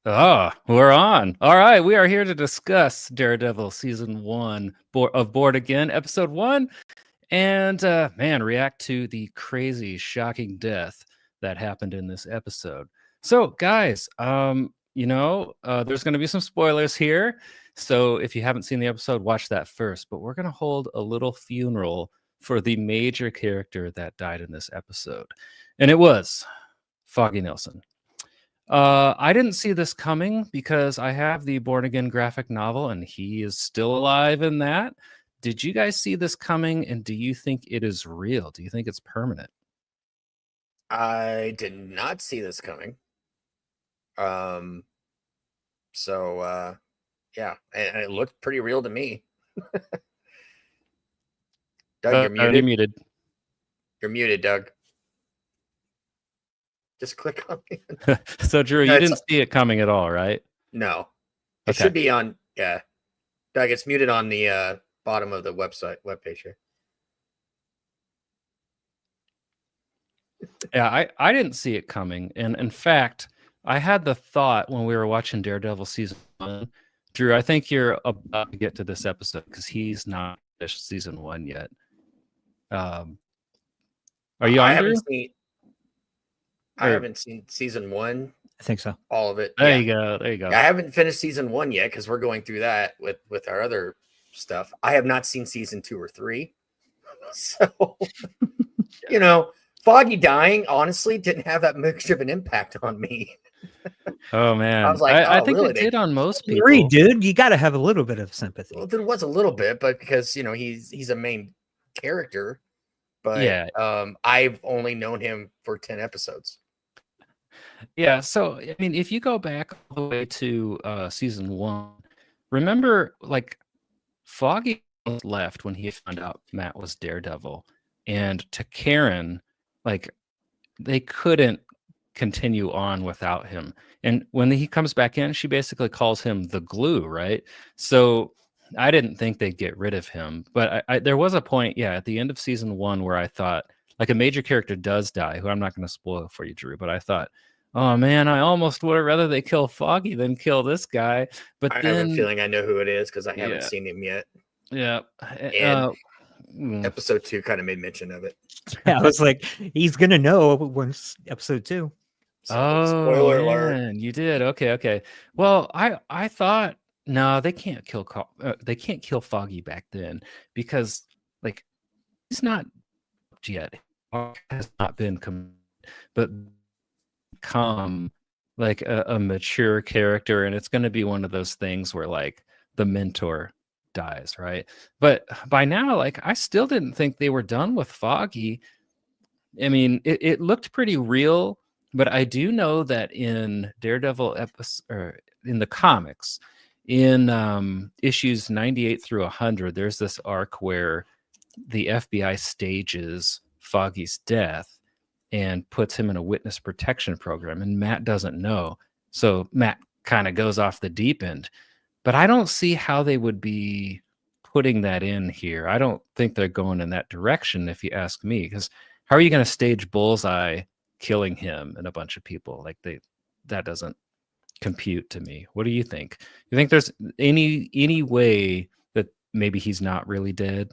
We're on. All right, we are here to discuss Daredevil season 1 of Board Again, episode 1, and man, react to the crazy, shocking death that happened in this episode. So, guys, there's going to be some spoilers here. So, if you haven't seen the episode, watch that first. But we're going to hold a little funeral for the major character that died in this episode, and it was Foggy Nelson. I didn't see this coming because I have the Born Again graphic novel and he is still alive in that. Did you guys see this coming, and do you think it is real? Do you think it's permanent? I did not see this coming. Yeah, and it looked pretty real to me. Doug, you're muted. You're muted. You're muted, Doug. Just click on it. So, Drew, you didn't see it coming at all, right? No. It should be on, yeah. Doug, it's muted on the bottom of the webpage here. Yeah, I didn't see it coming. And in fact, I had the thought when we were watching Daredevil season 1, Drew, I think you're about to get to this episode because he's not finished season 1 yet. Are you on, Drew? I haven't seen season 1. I think so. All of it. There you go. I haven't finished season 1 yet because we're going through that with our other stuff. I have not seen season 2 or 3. So, Foggy dying, honestly, didn't have that much of an impact on me. Oh, man. I was like, I think really? it did on most people. Agree, dude. You got to have a little bit of sympathy. Well, there was a little bit, but because, he's a main character. But yeah. I've only known him for 10 episodes. Yeah, so I mean, if you go back all the way to season 1, remember, like, Foggy left when he found out Matt was Daredevil, and to Karen, like, they couldn't continue on without him. And when he comes back in, she basically calls him the glue, right? So I didn't think they'd get rid of him, but there was a point, at the end of season 1 where I thought, like, a major character does die, who I'm not going to spoil for you, Drew, but I thought, oh man, I almost would have rather they kill Foggy than kill this guy. But I then, have a feeling I know who it is because I haven't seen him yet. Yeah. And episode 2 kind of made mention of it. Yeah, I was like, he's gonna know once episode 2. So, spoiler alert. You did. Okay. Well, I thought, no, they can't kill Foggy back then because, like, he's not yet. Has not been but become like a mature character, and it's going to be one of those things where, like, the mentor dies, right? But by now, like, I still didn't think they were done with Foggy. I mean, it looked pretty real, but I do know that in Daredevil or in the comics, in issues 98 through 100, there's this arc where the FBI stages Foggy's death and puts him in a witness protection program, and Matt doesn't know. So Matt kind of goes off the deep end. But I don't see how they would be putting that in here. I don't think they're going in that direction, if you ask me, because how are you going to stage Bullseye killing him and a bunch of people? Like, that doesn't compute to me. What do you think? You think there's any way that maybe he's not really dead?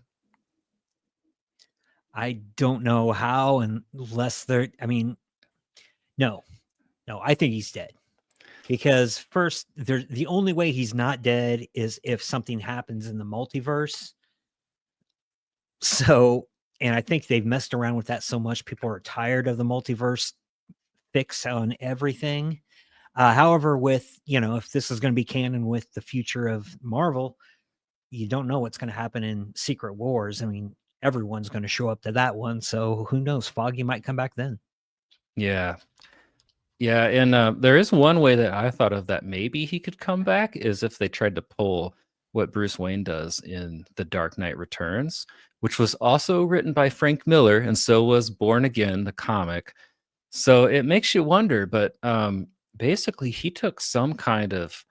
I don't know how, unless they're, I mean, no, I think he's dead. Because first, the only way he's not dead is if something happens in the multiverse. So, and I think they've messed around with that so much, people are tired of the multiverse fix on everything. However, with, if this is going to be canon with the future of Marvel, you don't know what's going to happen in Secret Wars. I mean, everyone's going to show up to that one. So who knows? Foggy might come back then. Yeah. And there is one way that I thought of that maybe he could come back is if they tried to pull what Bruce Wayne does in The Dark Knight Returns, which was also written by Frank Miller, and so was Born Again, the comic. So it makes you wonder, but basically he took some kind of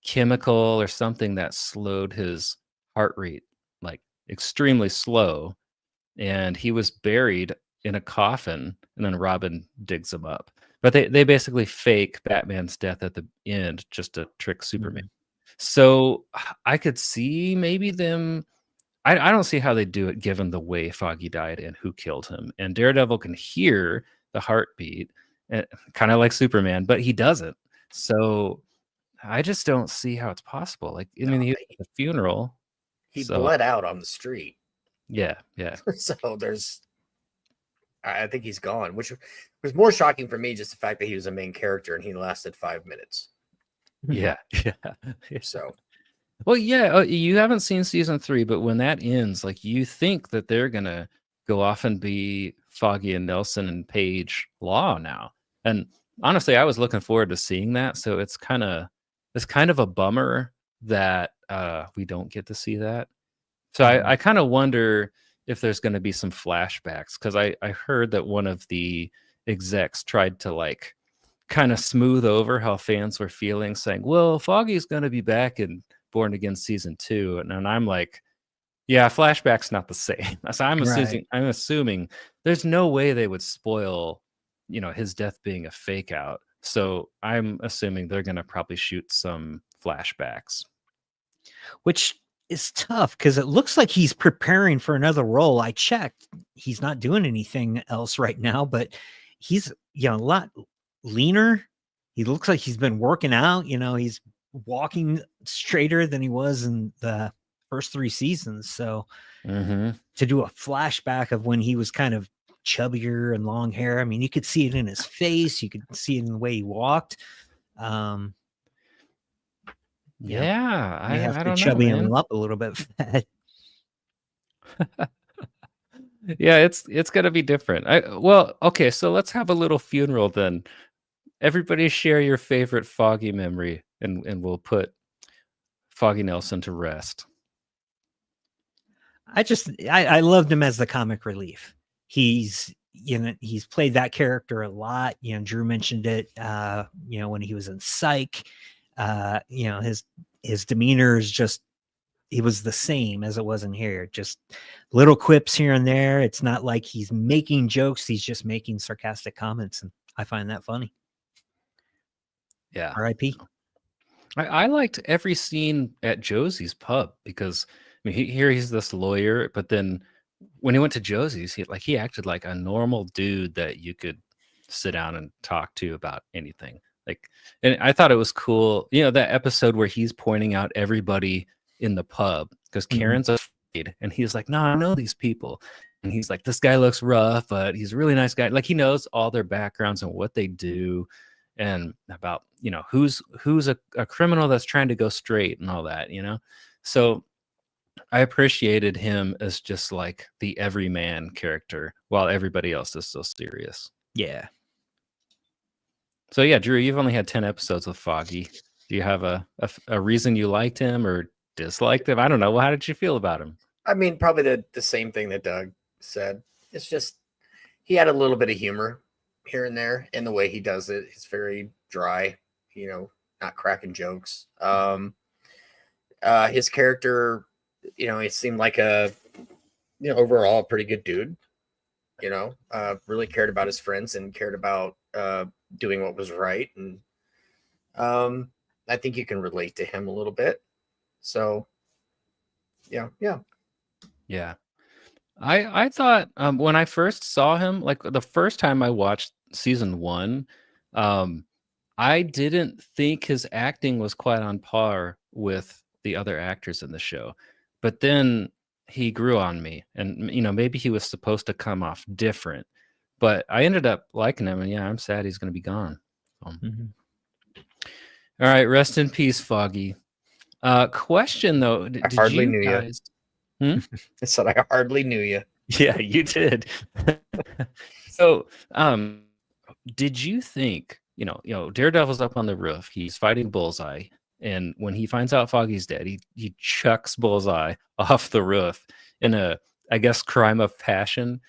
chemical or something that slowed his heart rate, like, extremely slow, and he was buried in a coffin, and then Robin digs him up. but they basically fake Batman's death at the end just to trick Superman. Mhm. So I could see maybe them. I don't see how they do it given the way Foggy died and who killed him. And Daredevil can hear the heartbeat, kind of like Superman, but he doesn't. So I just don't see how it's possible. Like, I mean, he was at the funeral. He So bled out on the street. yeah. So I think he's gone, which was more shocking for me, just the fact that he was a main character and he lasted 5 minutes. Yeah. So Well, yeah, you haven't seen season 3, but when that ends, like you think that they're gonna go off and be Foggy and Nelson and Paige Law now. And honestly, I was looking forward to seeing that. So it's kind of a bummer that we don't get to see that. So I kind of wonder if there's going to be some flashbacks because I heard that one of the execs tried to like kind of smooth over how fans were feeling, saying, "Well, Foggy's going to be back in Born Again season 2," and I'm like, "Yeah, flashback's not the same." So Right. I'm assuming there's no way they would spoil, his death being a fake out. So I'm assuming they're going to probably shoot some flashbacks. Which is tough because it looks like he's preparing for another role. I checked. He's not doing anything else right now, but he's a lot leaner. He looks like he's been working out. He's walking straighter than he was in the first 3 seasons. So Mm-hmm. to do a flashback of when he was kind of chubbier and long hair, I mean, you could see it in his face. You could see it in the way he walked. Yeah, You have I to don't know, chubby him man. up a little bit for that. Yeah, it's gonna be different. Well, okay, so let's have a little funeral then. Everybody share your favorite Foggy memory, and we'll put Foggy Nelson to rest. I loved him as the comic relief. He's played that character a lot. Drew mentioned it. When he was in Psych, his demeanor is just, he was the same as it was in here. Just little quips here and there. It's not like he's making jokes. He's just making sarcastic comments, and I find that funny. Yeah. R.I.P. I liked every scene at Josie's pub because I mean here he's this lawyer, but then when he went to Josie's, he acted like a normal dude that you could sit down and talk to about anything. Like, and I thought it was cool, that episode where he's pointing out everybody in the pub because Karen's afraid, and he's like, "No, I know these people," and he's like, "This guy looks rough, but he's a really nice guy." Like he knows all their backgrounds and what they do, and about who's a criminal that's trying to go straight and all that. So I appreciated him as just like the everyman character while everybody else is so serious. Yeah. So yeah, Drew, you've only had 10 episodes with Foggy. Do you have a reason you liked him or disliked him? I don't know. Well, how did you feel about him? I mean, probably the same thing that Doug said. It's just he had a little bit of humor here and there in the way he does it. It's very dry, not cracking jokes. His character, it seemed like a, overall a pretty good dude. Really cared about his friends and cared about doing what was right, and I think you can relate to him a little bit. So, yeah. I thought when I first saw him, like the first time I watched season 1, I didn't think his acting was quite on par with the other actors in the show. But then he grew on me, and maybe he was supposed to come off different, but I ended up liking him, and yeah, I'm sad he's going to be gone. All right, rest in peace, Foggy. Question though, did hardly you knew you. guys? Hmm? I said I hardly knew you. Yeah, you did. So, did you think, Daredevil's up on the roof, he's fighting Bullseye, and when he finds out Foggy's dead, he chucks Bullseye off the roof in a, I guess, crime of passion.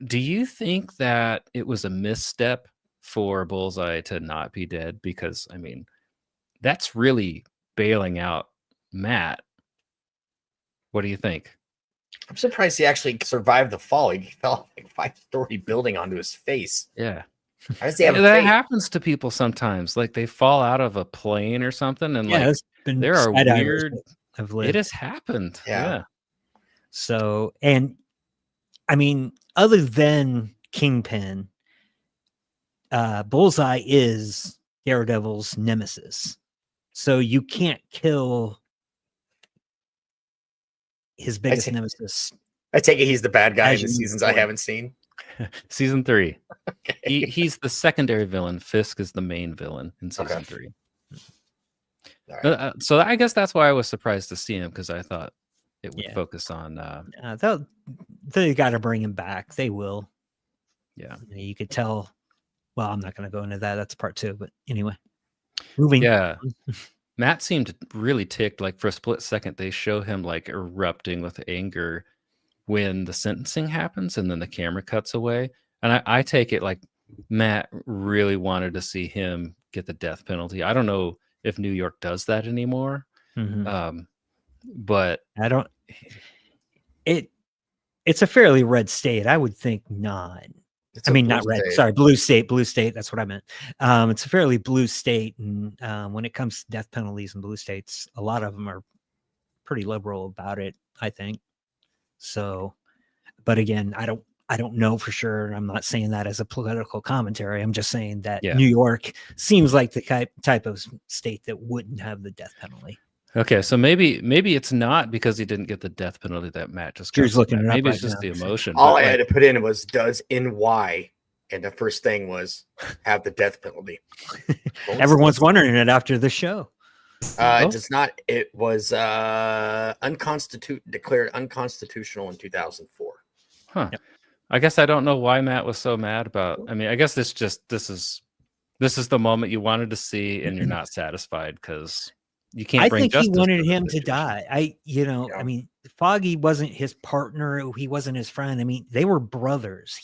Do you think that it was a misstep for Bullseye to not be dead? Because, I mean, that's really bailing out Matt. What do you think? I'm surprised he actually survived the fall. He fell off like 5-story building onto his face. Yeah. How does he have a that fate? happens to people sometimes. Like they fall out of a plane or something, and Yeah, like there's been there are skydivers weird. that have It lived. has happened. Yeah. Yeah. So, and I mean, other than Kingpin, Bullseye is Daredevil's nemesis. So you can't kill his biggest see. nemesis. I take it he's the bad guy As in the you move seasons I forward. haven't seen. Season 3. Okay. He's the secondary villain. Fisk is the main villain in season Okay. 3. All right. So I guess that's why I was surprised to see him, because I thought it would Yeah. focus on. They got to bring him back. They will. Yeah. You could tell. Well, I'm not going to go into that. That's part 2. But anyway, moving. Yeah. Matt seemed really ticked. Like for a split second, they show him like erupting with anger when the sentencing happens, and then the camera cuts away. And I take it like Matt really wanted to see him get the death penalty. I don't know if New York does that anymore, Mhm. but I don't. It's a fairly red state. I would think not. It's I a mean, blue not red. state. Sorry, blue state. Blue state. That's what I meant. It's a fairly blue state, and when it comes to death penalties in blue states, a lot of them are pretty liberal about it, I think. So, but again, I don't know for sure. I'm not saying that as a political commentary. I'm just saying that Yeah. New York seems like the type of state that wouldn't have the death penalty. okay, so maybe it's not because he didn't get the death penalty that Matt just Drew's got. looking it up Maybe it's right just now. the emotion. All but, I had like, to put in was does NY, and the first thing was have the death penalty. Everyone's wondering it after the show. It does not. It was declared unconstitutional in 2004. huh. Yep. I guess I don't know why Matt was so mad about. I mean, I guess this is the moment you wanted to see, and you're not satisfied because you can't I bring think he justice wanted to the him to situation. die. Yeah. I mean, Foggy wasn't his partner. He wasn't his friend. I mean, they were brothers.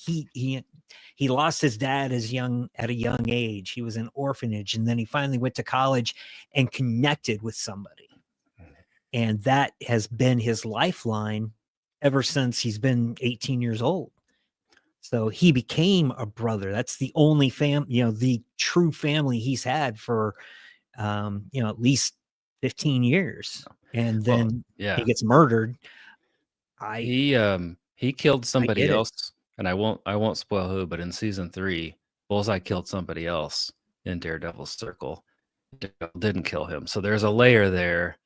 He lost his dad at a young age. He was in orphanage, and then he finally went to college and connected with somebody. And that has been his lifeline ever since he's been 18 years old. So he became a brother. That's the only the true family he's had for at least 15 years. And then Yeah, he gets murdered. he killed somebody get it. else, and I won't spoil who, but in season 3, Bullseye killed somebody else in Daredevil's circle. Daredevil didn't kill him, so there's a layer there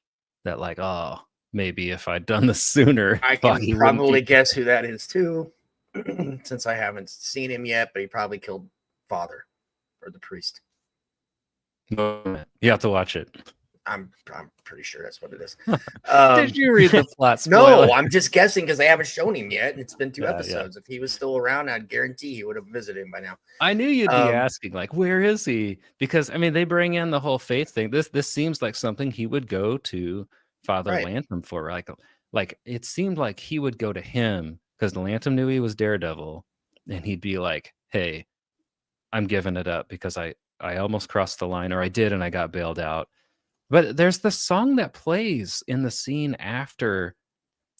that, like, oh, maybe if I'd done this sooner, I can Foggy wouldn't probably be- guess who that is too, since I haven't seen him yet. But he probably killed Father or the priest. You have to watch it. I'm pretty sure that's what it is. Did you read the plot No, spoiler? I'm just guessing because they haven't shown him yet, and it's been 2 Yeah, yeah. episodes. If he was still around, I'd guarantee he would have visited him by now. I knew you'd be Um, asking, like, where is he? Because I mean, they bring in the whole faith thing. This seems like something he would go to Father Right. Lantham for. Like it seemed like he would go to him because Lantham knew he was Daredevil, and he'd be like, "Hey, I'm giving it up because I almost crossed the line, or I did, and I got bailed out." But there's the song that plays in the scene after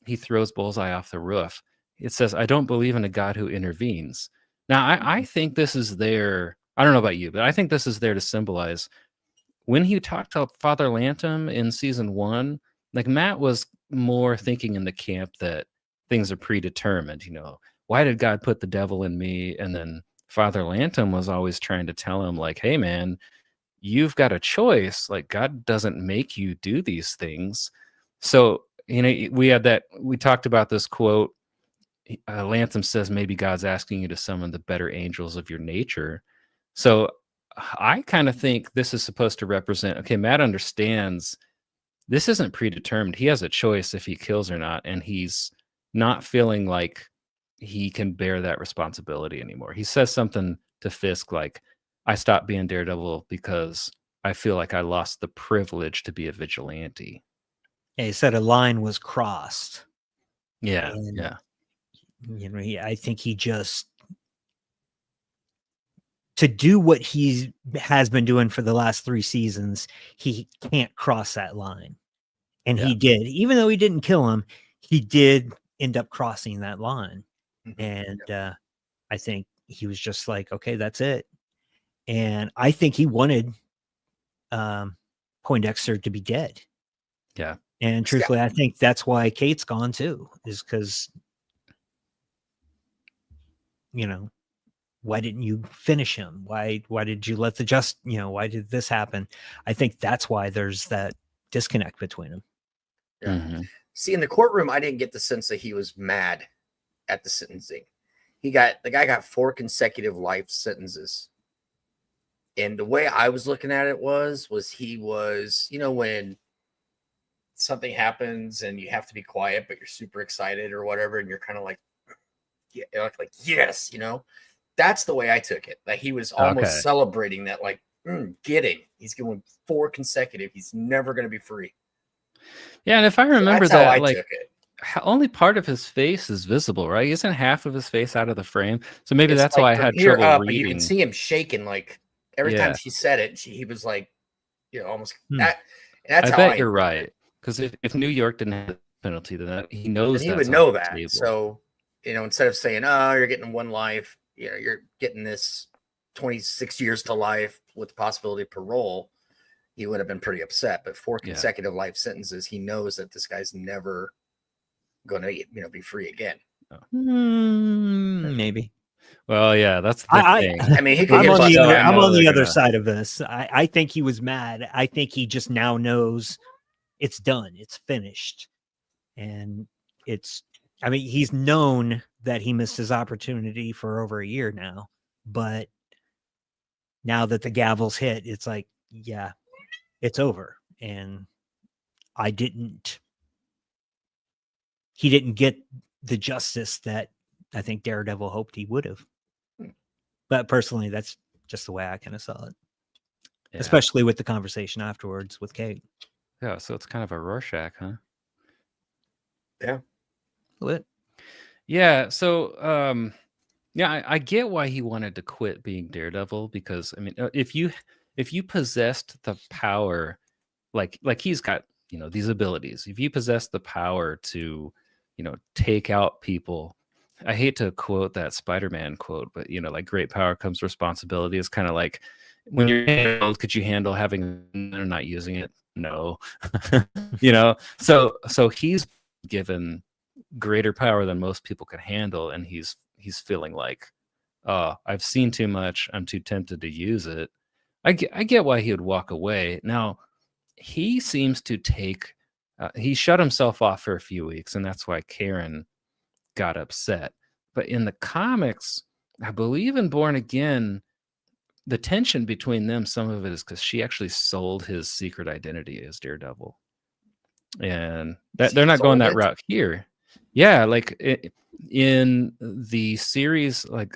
he throws Bullseye off the roof. It says, "I don't believe in a God who intervenes." Now, I think this is there. I don't know about you, but I think this is there to symbolize when he talked to Father Lantham in season 1. Like Matt was more thinking in the camp that things are predetermined. Why did God put the devil in me? And then Father Lantham was always trying to tell him, like, hey, man, you've got a choice. Like, God doesn't make you do these things. So, we talked about this quote. Lantham says, maybe God's asking you to summon the better angels of your nature. So I kind of think this is supposed to represent, okay, Matt understands this isn't predetermined. He has a choice if he kills or not. And he's not feeling like he can bear that responsibility anymore. He says something to Fisk like, I stopped being Daredevil because I feel like I lost the privilege to be a vigilante. Yeah, he said a line was crossed. Yeah. And, Yeah. I think he just, to do what he has been doing for the last 3 seasons, he can't cross that line. And he did. Even though he didn't kill him, he did end up crossing that line. And I think he was just like, okay, that's it. And I think he wanted Poindexter to be dead. Yeah. And truthfully, I think that's why Kate's gone too, is because, you know, why didn't you finish him? Why did you let why did this happen? I think that's why there's that disconnect between them. Yeah. Mhm. See, in the courtroom, I didn't get the sense that he was mad at the sentencing. The guy got 4 consecutive life sentences. And the way I was looking at it was he was, when something happens and you have to be quiet, but you're super excited or whatever, and you're kind of like, yeah, like yes, that's the way I took it. That he was almost celebrating that, like, get him. He's going 4 consecutive. He's never going to be free. Yeah, and if I remember that's how that, I like, took it. only part of his face is visible, right? Isn't half of his face out of the frame? So maybe It's that's like why I from had here trouble up, but you can reading. see him shaking. Like every time Yeah. she said it, he was like, almost Hmm. that. That's I how bet I you're interpret right. Because if New York didn't have the penalty, then he knows And he that's would on know the that. table. So, instead of saying, "Oh, you're getting 1 life," you're getting this 26 years to life with the possibility of parole, he would have been pretty upset. But 4 consecutive life sentences, he knows that this guy's never going to, be free again. Maybe. Well, yeah, that's the thing. I mean, he could I'm get on busted. I'm on the other gonna... side of this. I think he was mad. I think he just now knows it's done. It's finished. And he's known that he missed his opportunity for over a year now. But now that the gavel's hit, it's like, yeah, it's over. And he didn't get the justice that I think Daredevil hoped he would have. But personally, that's just the way I kind of saw it. Yeah. Especially with the conversation afterwards with Kate. Yeah, so it's kind of a Rorschach, huh? Yeah. What? Yeah, so yeah, I get why he wanted to quit being Daredevil, because I mean, if you possessed the power, like he's got, these abilities. If you possess the power to, take out people. I hate to quote that Spider-Man quote, but like great power comes responsibility. It's kind of like, when you're old, could you handle having or not using it? No. So he's given greater power than most people can handle, and he's feeling like, oh, I've seen too much, I'm too tempted to use it. I get why he would walk away. Now, he seems to take he shut himself off for a few weeks, and that's why Karen got upset. But in the comics, I believe in Born Again, the tension between them, some of it is because she actually sold his secret identity as Daredevil, and that they're not going that route here. Yeah, like in the series, like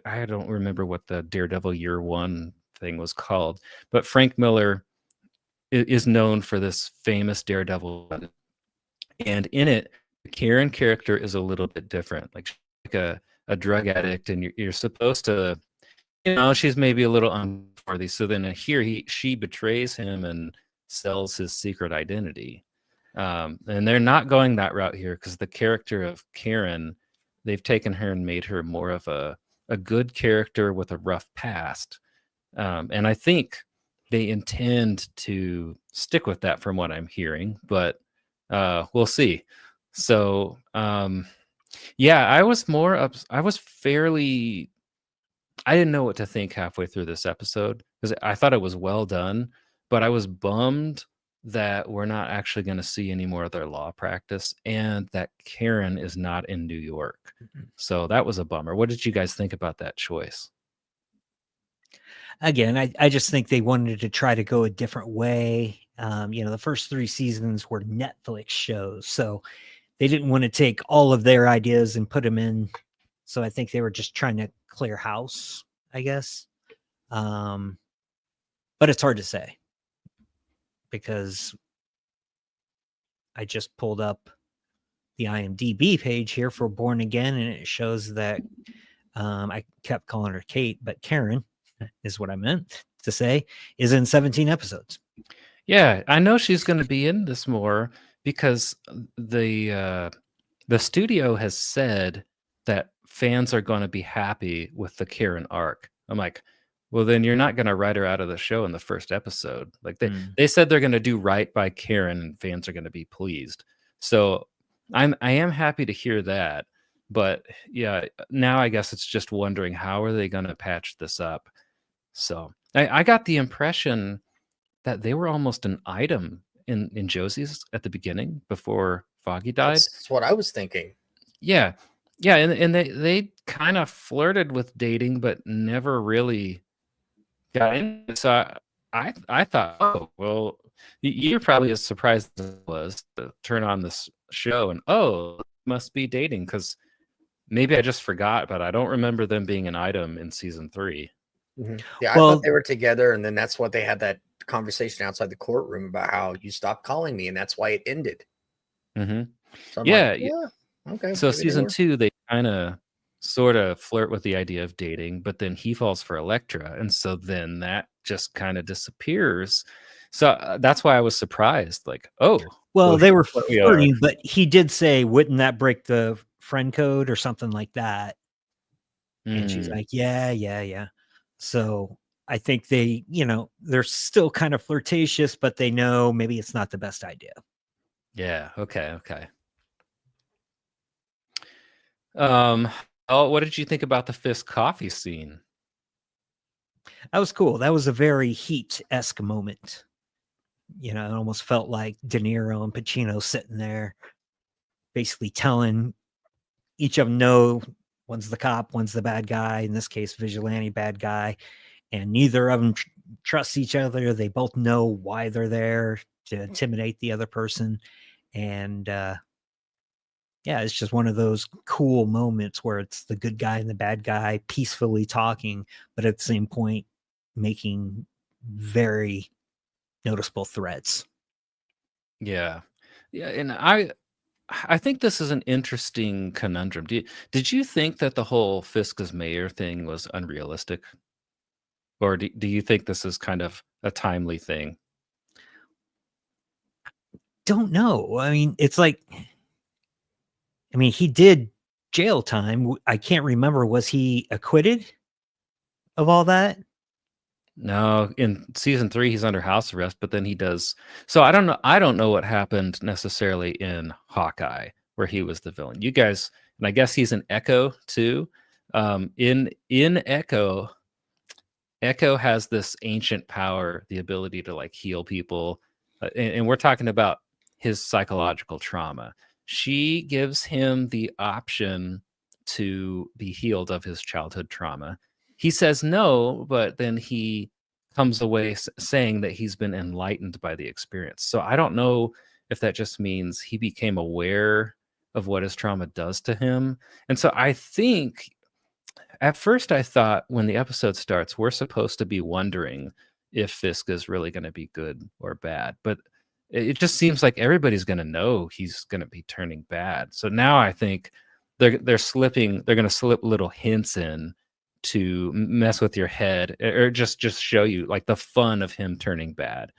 I don't remember what the Daredevil Year One thing was called, but Frank Miller is known for this famous Daredevil, and in it, the Karen character is a little bit different. Like, she's like a drug addict, and you're supposed to, she's maybe a little unworthy. So then here she betrays him and sells his secret identity. And they're not going that route here, because the character of Karen, they've taken her and made her more of a good character with a rough past. And I think they intend to stick with that from what I'm hearing, but we'll see. So yeah, I was I didn't know what to think halfway through this episode, because I thought it was well done, but I was bummed that we're not actually going to see any more of their law practice, and that Karen is not in New York. So that was a bummer. What did you guys think about that choice? Again, I just think they wanted to try to go a different way. The first 3 seasons were Netflix shows, so they didn't want to take all of their ideas and put them in. So I think they were just trying to clear house, I guess. But it's hard to say, because I just pulled up the IMDb page here for Born Again, and it shows that I kept calling her Kate, but Karen is what I meant to say, is in 17 episodes. Yeah, I know she's going to be in this more, because the studio has said that fans are going to be happy with the Karen arc. I'm like, well, then you're not going to write her out of the show in the first episode. Like Mm. they said they're going to do right by Karen, and fans are going to be pleased. So I am happy to hear that. But yeah, now I guess it's just wondering how are they going to patch this up. So I got the impression that they were almost an item in Josie's at the beginning before Foggy died. That's what I was thinking. Yeah. Yeah, and they kind of flirted with dating, but never really got into it. So I thought, oh, well, you're probably as surprised as I was to turn on this show and, oh, it must be dating, because maybe I just forgot, but I don't remember them being an item in season 3. Yeah, I Well- thought they were together, and then that's what they had that conversation outside the courtroom about how you stopped calling me, and that's why it ended. Mm-hmm. So I'm Yeah, like, yeah, okay. So maybe they season were. 2, they kind of sort of flirt with the idea of dating, but then he falls for Elektra, and so then that just kind of disappears. So that's why I was surprised. Like, oh, Well, they were we are. flirting, but he did say, "Wouldn't that break the friend code or something like that?" And she's Mm, like, "Yeah." So I think they, they're still kind of flirtatious, but they know maybe it's not the best idea. yeah, okay. Oh, what did you think about the Fisk coffee scene? That was cool. That was a very Heat-esque moment. It almost felt like De Niro and Pacino sitting there, basically telling each of them, no, one's the cop, one's the bad guy. In this case, vigilante bad guy, and neither of them trust each other. They both know why they're there, to intimidate the other person, and yeah, it's just one of those cool moments where it's the good guy and the bad guy peacefully talking, but at the same point making very noticeable threats. Yeah, and I think this is an interesting conundrum. Did you think that the whole Fisk as mayor thing was unrealistic? Or do you think this is kind of a timely thing? Don't know. I mean, it's like, he did jail time. I can't remember. Was he acquitted of all that? No, in season 3 he's under house arrest, but then he does. So I don't know what happened necessarily in Hawkeye, where he was the villain. You guys, and I guess he's an Echo too. In Echo has this ancient power, the ability to like heal people, and we're talking about his psychological trauma. She gives him the option to be healed of his childhood trauma. He says no, but then he comes away saying that he's been enlightened by the experience. So I don't know if that just means he became aware of what his trauma does to him. And so I think at first I thought when the episode starts, we're supposed to be wondering if Fisk is really going to be good or bad. But it just seems like everybody's going to know he's going to be turning bad. So now I think they're going to slip little hints in to mess with your head, or just show you like the fun of him turning bad.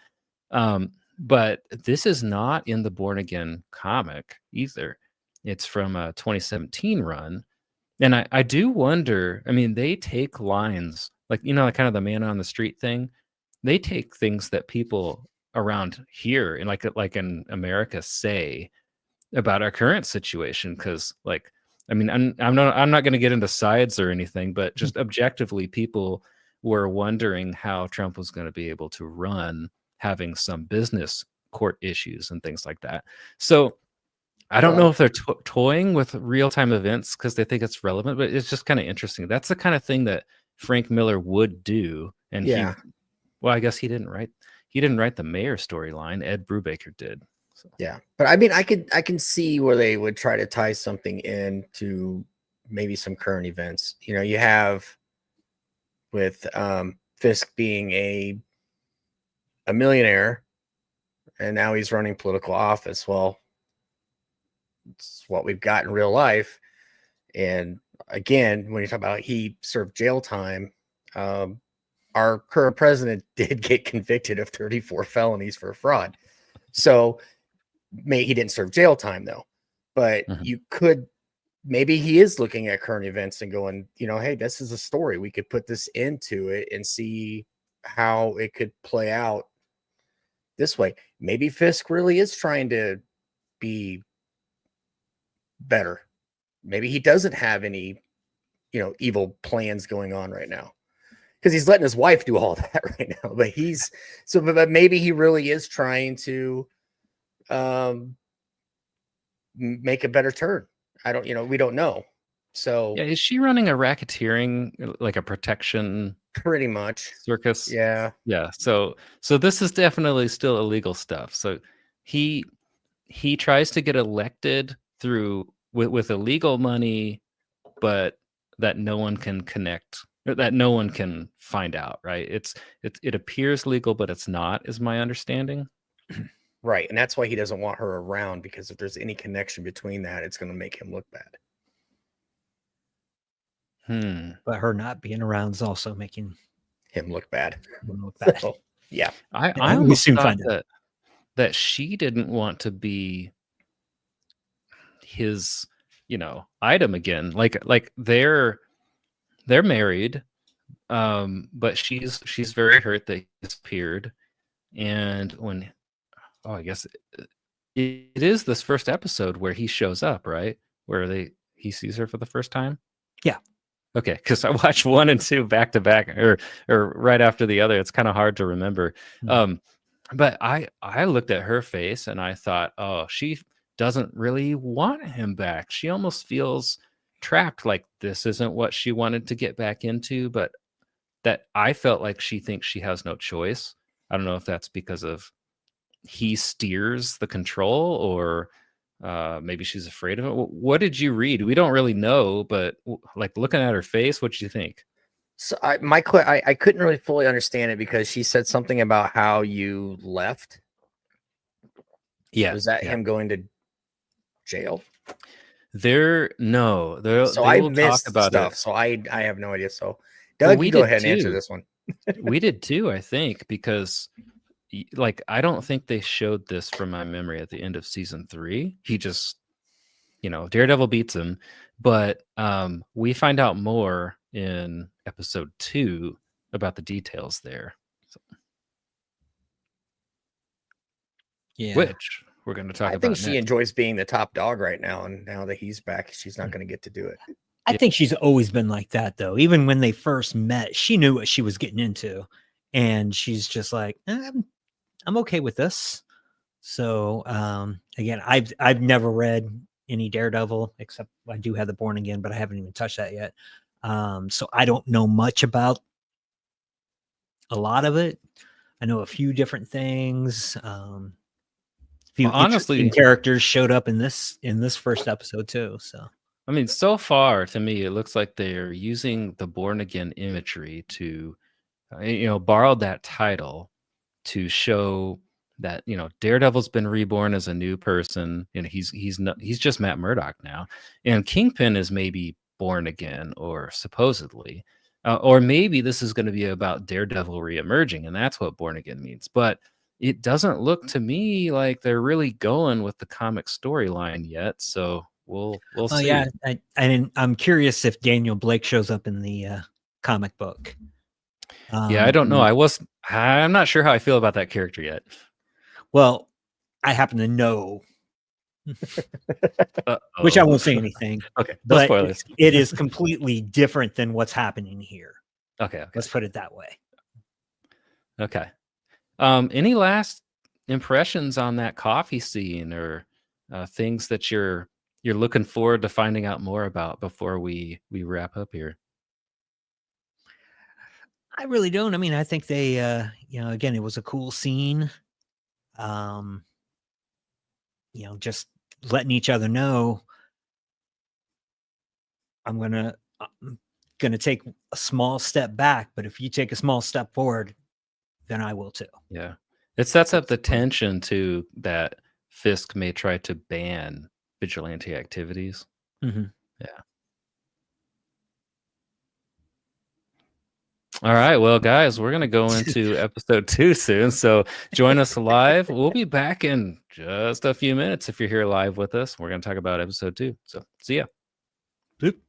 But this is not in the Born Again comic either. It's from a 2017 run. And I do wonder, I mean, they take lines like, like kind of the man on the street thing. They take things that people around here and like in America say about our current situation. Cause like, I mean, I'm not going to get into sides or anything, but just objectively, people were wondering how Trump was going to be able to run, having some business court issues and things like that. So I don't know if they're toying with real-time events because they think it's relevant, but it's just kind of interesting. That's the kind of thing that Frank Miller would do. And I guess he didn't write the mayor storyline. Ed Brubaker did. So. Yeah, but I mean, I can see where they would try to tie something in to maybe some current events. You have with Fisk being a millionaire, and now he's running political office. Well, it's what we've got in real life. And again, when you talk about he served jail time, our current president did get convicted of 34 felonies for fraud. So he didn't serve jail time though, but you could maybe he is looking at current events and going, hey, this is a story. We could put this into it and see how it could play out this way. Maybe Fisk really is trying to be better. Maybe he doesn't have any, evil plans going on right now, because he's letting his wife do all that right now. But maybe he really is trying to make a better turn. We don't know. So Yeah, is she running a racketeering, like a protection pretty much circus? Yeah. Yeah. So this is definitely still illegal stuff. So he tries to get elected through with illegal money, but that no one can connect, or that no one can find out, right? It appears legal, but it's not, is my understanding. Right. And that's why he doesn't want her around, because if there's any connection between that, it's going to make him look bad. But her not being around is also making him look bad. So, yeah. I we almost soon thought find that she didn't want to be his, item again. Like they're married, but she's very hurt that he disappeared. And when, I guess it is this first episode where he shows up, right? Where he sees her for the first time. Yeah. Okay, because I watched 1 and 2 back to back, or right after the other. It's kind of hard to remember. But I looked at her face and I thought, oh, she doesn't really want him back. She almost feels trapped, like this isn't what she wanted to get back into, but that I felt like she thinks she has no choice. I don't know if that's because of he steers the control, or maybe she's afraid of it. What did you read? We don't really know, but like looking at her face, what did you think? So I couldn't really fully understand it, because she said something about how you left. Yeah. Was that him going to jail? No. So I missed about stuff. So I have no idea. So Doug, you go ahead and answer this one. We did too, I think, because like I don't think they showed this from my memory at the end of season 3. He just, Daredevil beats him, but we find out more in episode 2 about the details there. So, yeah, which we're going to talk about. I think she next. enjoys being the top dog right now, and now that he's back, she's not going to get to do it. I think she's always been like that, though. Even when they first met, she knew what she was getting into, and she's just like, I'm okay with this. So again, I've never read any Daredevil, except I do have the Born Again, but I haven't even touched that yet. So I don't know much about a lot of it. I know a few different things. Few honestly, characters showed up in this first episode too. So I mean, so far to me, it looks like they're using the Born Again imagery to, borrowed that title to show that Daredevil's been reborn as a new person, and he's just Matt Murdock now, and Kingpin is maybe born again, or supposedly, or maybe this is going to be about Daredevil reemerging, and that's what Born Again means. But it doesn't look to me like they're really going with the comic storyline yet. So we'll see. Yeah, I'm curious if Daniel Blake shows up in the comic book. Yeah, I don't know. I'm not sure how I feel about that character yet. Well, I happen to know, which I won't say anything. Okay, no but spoilers. It is completely different than what's happening here. Okay. Let's put it that way. Okay. Any last impressions on that coffee scene, or things that you're looking forward to finding out more about before we wrap up here? I really don't. I mean, I think they, again, it was a cool scene. Just letting each other know, I'm gonna take a small step back, but if you take a small step forward, then I will too. Yeah, it sets up the tension too, that Fisk may try to ban vigilante activities. Mm-hmm. Yeah. All right, well, guys, we're going to go into episode 2 soon, so join us live. We'll be back in just a few minutes if you're here live with us. We're going to talk about episode 2, so see ya. Boop.